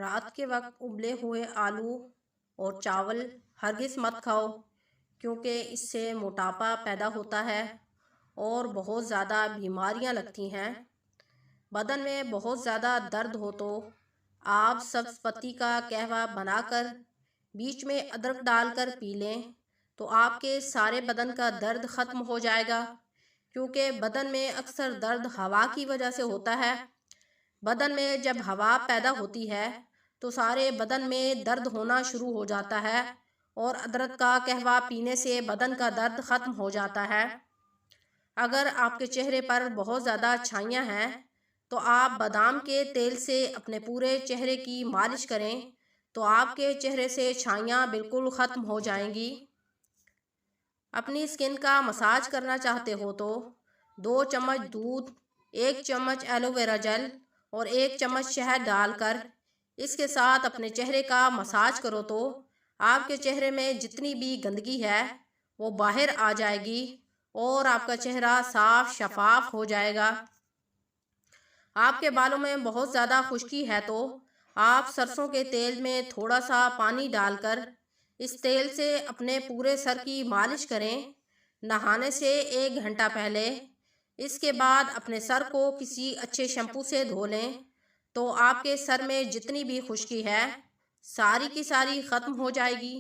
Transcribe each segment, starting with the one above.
رات کے وقت ابلے ہوئے آلو اور چاول ہرگز مت کھاؤ، کیونکہ اس سے موٹاپا پیدا ہوتا ہے اور بہت زیادہ بیماریاں لگتی ہیں۔ بدن میں بہت زیادہ درد ہو تو آپ سبز پتی کا قہوہ بنا کر بیچ میں ادرک ڈال کر پی لیں تو آپ کے سارے بدن کا درد ختم ہو جائے گا، کیونکہ بدن میں اکثر درد ہوا کی وجہ سے ہوتا ہے۔ بدن میں جب ہوا پیدا ہوتی ہے تو سارے بدن میں درد ہونا شروع ہو جاتا ہے، اور ادرک کا قہوہ پینے سے بدن کا درد ختم ہو جاتا ہے۔ اگر آپ کے چہرے پر بہت زیادہ چھائیاں ہیں تو آپ بادام کے تیل سے اپنے پورے چہرے کی مالش کریں تو آپ کے چہرے سے چھائیاں بالکل ختم ہو جائیں گی۔ اپنی اسکن کا مساج کرنا چاہتے ہو تو 2 چمچ دودھ، 1 چمچ ایلو ویرا جیل اور 1 چمچ شہد ڈال کر اس کے ساتھ اپنے چہرے کا مساج کرو تو آپ کے چہرے میں جتنی بھی گندگی ہے وہ باہر آ جائے گی اور آپ کا چہرہ صاف شفاف ہو جائے گا۔ آپ کے بالوں میں بہت زیادہ خشکی ہے تو آپ سرسوں کے تیل میں تھوڑا سا پانی ڈال کر اس تیل سے اپنے پورے سر کی مالش کریں نہانے سے 1 گھنٹہ پہلے۔ اس کے بعد اپنے سر کو کسی اچھے شیمپو سے دھو لیں تو آپ کے سر میں جتنی بھی خشکی ہے ساری کی ساری ختم ہو جائے گی۔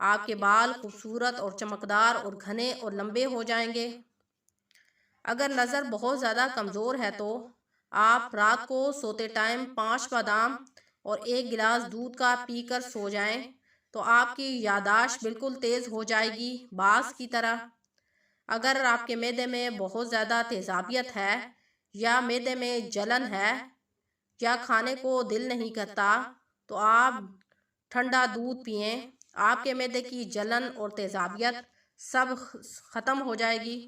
آپ کے بال خوبصورت اور چمکدار اور گھنے اور لمبے ہو جائیں گے۔ اگر نظر بہت زیادہ کمزور ہے تو آپ رات کو سوتے ٹائم 5 بادام اور 1 گلاس دودھ کا پی کر سو جائیں تو آپ کی یادداشت بالکل تیز ہو جائے گی، باز کی طرح۔ اگر آپ کے معدے میں بہت زیادہ تیزابیت ہے یا معدے میں جلن ہے یا کھانے کو دل نہیں کرتا تو آپ ٹھنڈا دودھ پئیں، آپ کے معدے کی جلن اور تیزابیت سب ختم ہو جائے گی۔